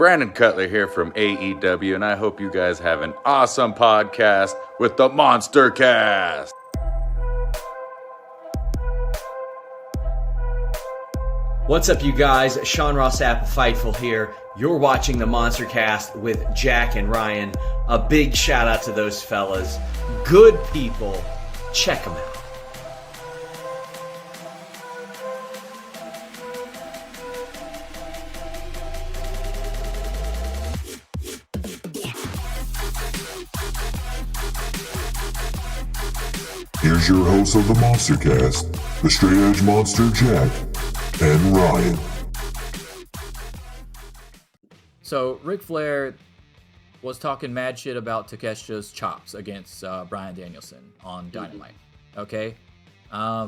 Brandon Cutler here from AEW, and I hope you guys have an awesome podcast with the MonsterCast. What's up, you guys? Sean Ross Sapp, Fightful here. You're watching the MonsterCast with Jack and Ryan. A big shout out to those fellas. Good people. Check them out. Here's your host of the MonsterCast, the Straight Edge Monster, Jack and Ryan. So Ric Flair was talking mad shit about Takeshita's chops against Bryan Danielson on Dynamite. Okay, I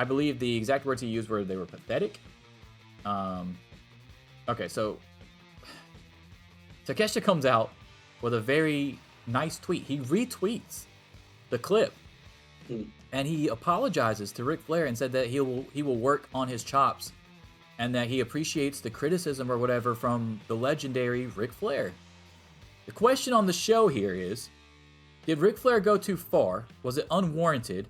believe the exact words he used were they were pathetic. Okay, so Takeshita comes out with a very nice tweet. He retweets the clip, and he apologizes to Ric Flair and said that he will work on his chops, and that he appreciates the criticism or whatever from the legendary Ric Flair. The question on the show here is, did Ric Flair go too far? Was it unwarranted?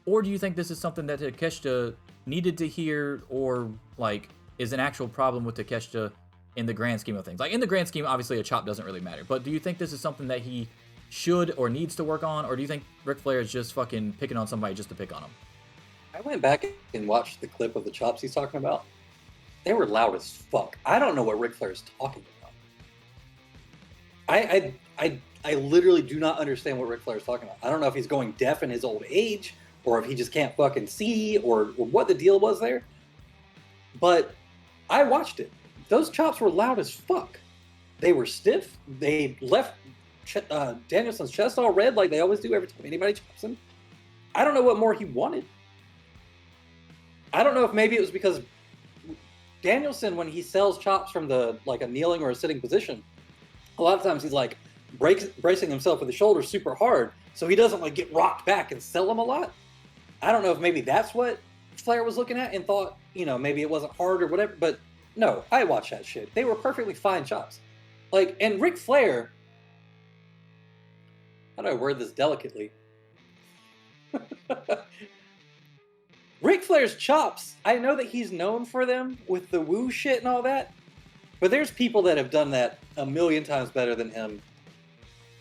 Or do you think this is something that Takeshita needed to hear, or like is an actual problem with Takeshita in the grand scheme of things? Like in the grand scheme, obviously a chop doesn't really matter, but do you think this is something that he should or needs to work on, or do you think Ric Flair is just fucking picking on somebody just to pick on him? I went back and watched the clip of the chops he's talking about. They were loud as fuck. I don't know what Ric Flair is talking about. I literally do not understand what Ric Flair is talking about. I don't know if he's going deaf in his old age, or if he just can't fucking see, or what the deal was there. But I watched it. Those chops were loud as fuck. They were stiff. They left Danielson's chest all red like they always do every time anybody chops him. I don't know what more he wanted. I don't know if maybe it was because Danielson, when he sells chops from the like a kneeling or a sitting position, a lot of times he's like bracing himself with the shoulders super hard so he doesn't like get rocked back and sell them a lot. I don't know if maybe that's what Flair was looking at and thought, you know, maybe it wasn't hard or whatever, but no, I watched that shit. They were perfectly fine chops. Like, and Ric Flair, how do I word this delicately? Ric Flair's chops, I know that he's known for them with the woo shit and all that, but there's people that have done that a million times better than him.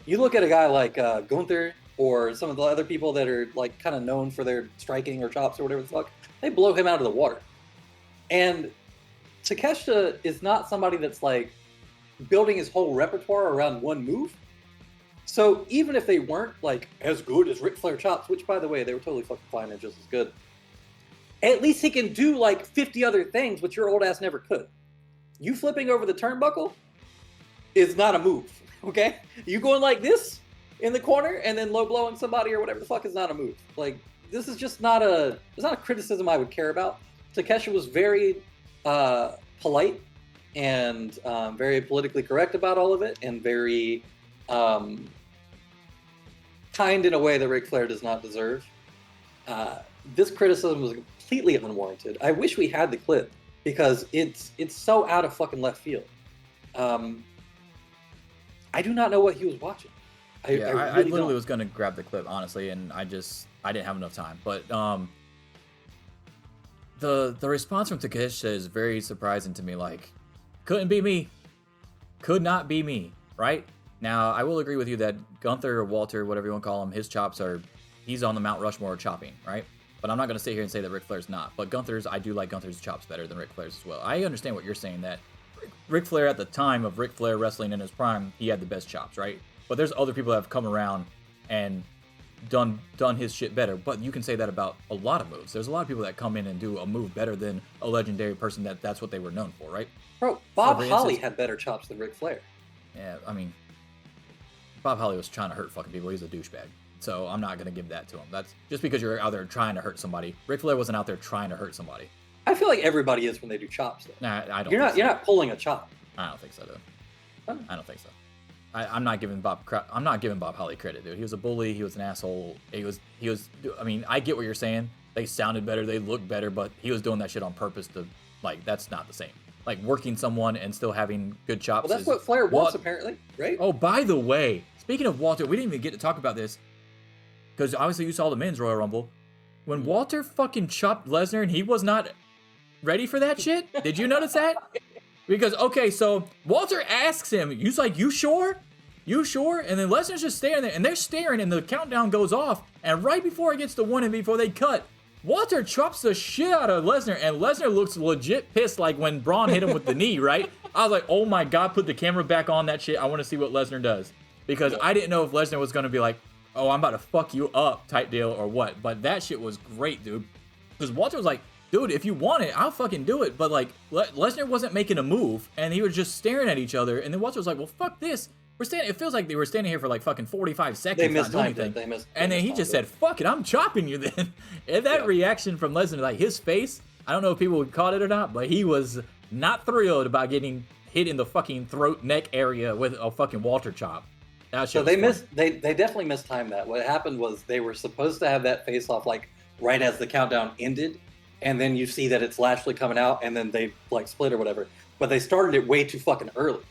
You look at a guy like Gunther or some of the other people that are like kind of known for their striking or chops or whatever the fuck, they blow him out of the water. And Takeshita is not somebody that's like building his whole repertoire around one move. So even if they weren't like as good as Ric Flair chops, which by the way, they were totally fucking fine and just as good, at least he can do like 50 other things which your old ass never could. You flipping over the turnbuckle is not a move, okay? You going like this in the corner and then low blowing somebody or whatever the fuck is not a move. Like, this is just not it's not a criticism I would care about. Takeshita was very polite and very politically correct about all of it, and very kind in a way that Ric Flair does not deserve. This criticism was completely unwarranted. I wish we had the clip because it's so out of fucking left field. I do not know what he was watching. I literally was gonna grab the clip, honestly, and I didn't have enough time. But the response from Takeshita is very surprising to me. Like, couldn't be me, could not be me, right? Now, I will agree with you that Gunther or Walter, whatever you want to call him, his chops he's on the Mount Rushmore of chopping, right? But I'm not going to sit here and say that Ric Flair's not. But I do like Gunther's chops better than Ric Flair's as well. I understand what you're saying, that Ric Flair at the time of Ric Flair wrestling in his prime, he had the best chops, right? But there's other people that have come around and done his shit better. But you can say that about a lot of moves. There's a lot of people that come in and do a move better than a legendary person that's what they were known for, right? Bro, Bob Holly had better chops than Ric Flair. Yeah, I mean, Bob Holly was trying to hurt fucking people. He's a douchebag. So I'm not going to give that to him. That's just because you're out there trying to hurt somebody. Ric Flair wasn't out there trying to hurt somebody. I feel like everybody is when they do chops, though. Nah, I don't. You're not pulling a chop. I don't think so, dude. I don't think so. I'm not giving Bob Holly credit, dude. He was a bully. He was an asshole. He was. I mean, I get what you're saying. They sounded better. They looked better, but he was doing that shit on purpose to, like, that's not the same. like working someone and still having good chops. Well, that's what Flair wants, apparently, right? Oh, by the way, speaking of Walter, we didn't even get to talk about this because obviously you saw the men's Royal Rumble. When Walter fucking chopped Lesnar and he was not ready for that shit, did you notice that? Because, okay, so Walter asks him, he's like, you sure? You sure? And then Lesnar's just staring there, and they're staring, and the countdown goes off, and right before it gets to 1 and before they cut, Walter chops the shit out of Lesnar, and Lesnar looks legit pissed like when Braun hit him with the knee, right? I was like, oh my God, put the camera back on that shit. I want to see what Lesnar does. Because I didn't know if Lesnar was going to be like, oh, I'm about to fuck you up type deal or what. But that shit was great, dude. Because Walter was like, dude, if you want it, I'll fucking do it. But like, Lesnar wasn't making a move, and he was just staring at each other. And then Walter was like, well, fuck this. It feels like they were standing here for like fucking 45 seconds. They missed time. And then he just said, fuck it, I'm chopping you then. And that reaction from Lesnar, like his face, I don't know if people would caught it or not, but he was not thrilled about getting hit in the fucking throat neck area with a fucking Walter chop. So they definitely mistimed that. What happened was they were supposed to have that face off like right as the countdown ended, and then you see that it's Lashley coming out, and then they like split or whatever. But they started it way too fucking early.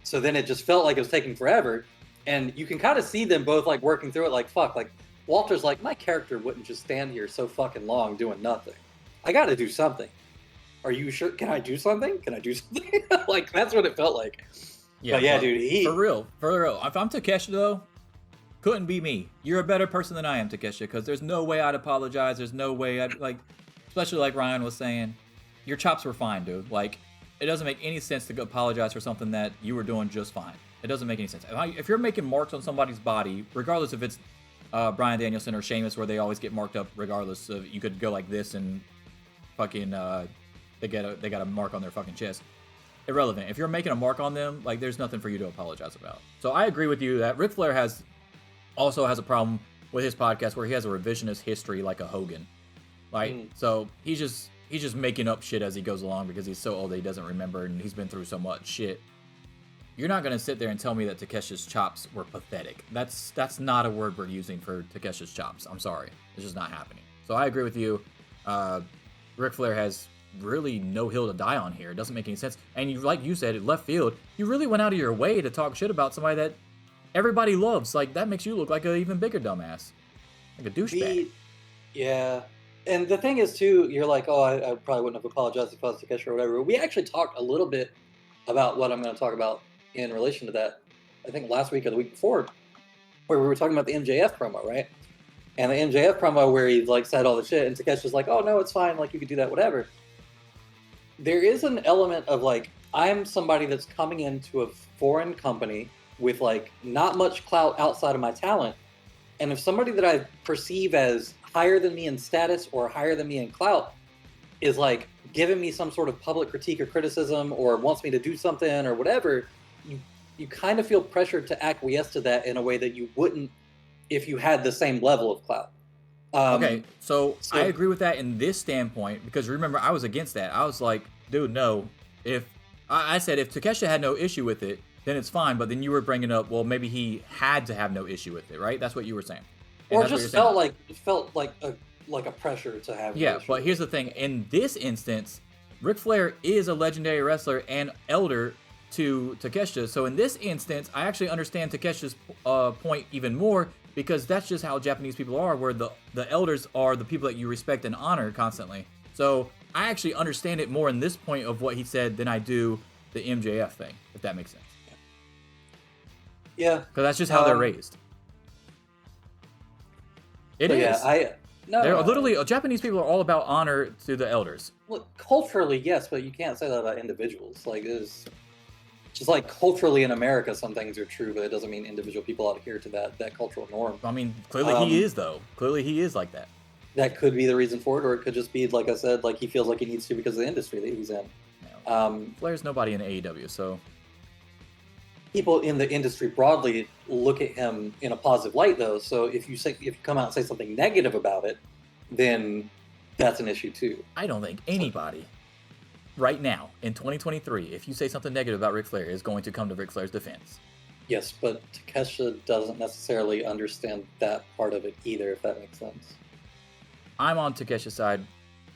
So then it just felt like it was taking forever, and you can kind of see them both like working through it. Like fuck, like Walter's like, my character wouldn't just stand here so fucking long doing nothing. I got to do something. Are you sure? Can I do something? Can I do something? Like that's what it felt like. Yeah, but yeah, dude. For real. If I'm Takeshita though, couldn't be me. You're a better person than I am, Takeshita, because there's no way I'd apologize. There's no way I'd like, especially like Ryan was saying, your chops were fine, dude. Like, it doesn't make any sense to go apologize for something that you were doing just fine. It doesn't make any sense. If you're making marks on somebody's body, regardless if it's Bryan Danielson or Sheamus, where they always get marked up, regardless of, you could go like this and fucking they got a mark on their fucking chest. Irrelevant. If you're making a mark on them, like there's nothing for you to apologize about. So I agree with you that Ric Flair also has a problem with his podcast where he has a revisionist history like a Hogan. Like so he's just making up shit as he goes along because he's so old that he doesn't remember and he's been through so much shit. You're not gonna sit there and tell me that Takeshi's chops were pathetic. That's not a word we're using for Takeshi's chops. I'm sorry. It's just not happening. So I agree with you. Ric Flair has really no hill to die on here. It doesn't make any sense. And you, like you said, at left field, you really went out of your way to talk shit about somebody that everybody loves. Like, that makes you look like an even bigger dumbass. Like a douchebag. Yeah. And the thing is, too, you're like, oh, I probably wouldn't have apologized if I was Takeshi or whatever. We actually talked a little bit about what I'm going to talk about in relation to that, I think last week or the week before, where we were talking about the MJF promo, right? And the MJF promo where he, like, said all the shit, and Takeshi's like, oh, no, it's fine, like, you could do that, whatever. There is an element of, like, I'm somebody that's coming into a foreign company with, like, not much clout outside of my talent. And if somebody that I perceive as higher than me in status or higher than me in clout is, like, giving me some sort of public critique or criticism or wants me to do something or whatever, you kind of feel pressured to acquiesce to that in a way that you wouldn't if you had the same level of clout. Okay, so I agree with that in this standpoint, because remember, I was against that. I was like, dude, no. I said if Takeshi had no issue with it, then it's fine. But then you were bringing up, well, maybe he had to have no issue with it, right? That's what you were saying. And or it just felt like a pressure to have. Yeah, but here's the thing: in this instance, Ric Flair is a legendary wrestler and elder to Takeshita. So in this instance, I actually understand Takeshi's point even more, because that's just how Japanese people are, where the elders are the people that you respect and honor constantly. So I actually understand it more in this point of what he said than I do the MJF thing, if that makes sense. Yeah. Because that's just how they're raised. It is. Yeah, literally, Japanese people are all about honor to the elders. Well, culturally, yes, but you can't say that about individuals. Like, it's just like culturally in America, some things are true, but it doesn't mean individual people adhere to that cultural norm. I mean, clearly he is, though. Clearly he is like that. That could be the reason for it, or it could just be, like I said, like he feels like he needs to because of the industry that he's in. Flair's nobody in AEW, so... People in the industry broadly look at him in a positive light, though. So if you come out and say something negative about it, then that's an issue too. I don't think anybody right now in 2023, if you say something negative about Ric Flair, is going to come to Ric Flair's defense. Yes, but Takeshita doesn't necessarily understand that part of it either, if that makes sense. I'm on Takeshi's side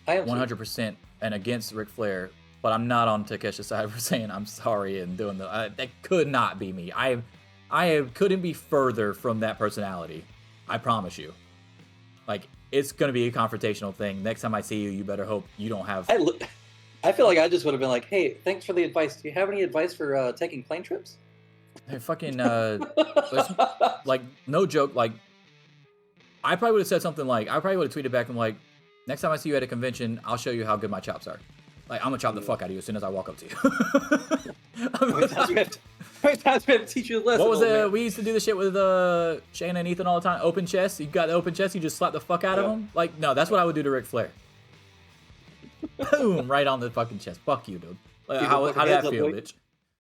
100% and against Ric Flair but I'm not on Takeshi's side for saying I'm sorry and doing that could not be me. I couldn't be further from that personality. I promise you. Like, it's going to be a confrontational thing. Next time I see you, you better hope you don't have... I feel like I just would have been like, hey, thanks for the advice. Do you have any advice for taking plane trips? Hey, fucking, like, no joke, like, I probably would have said something like, I probably would have tweeted back and like, next time I see you at a convention, I'll show you how good my chops are. Like, I'm going to chop the fuck out of you as soon as I walk up to you. How many times we have to teach you a lesson? What was it? We used to do the shit with Shayna and Ethan all the time. Open chest. You got the open chest. You just slap the fuck out of them. Like, no, that's what I would do to Ric Flair. Boom, right on the fucking chest. Fuck you, dude. Like, how did that feel, bitch?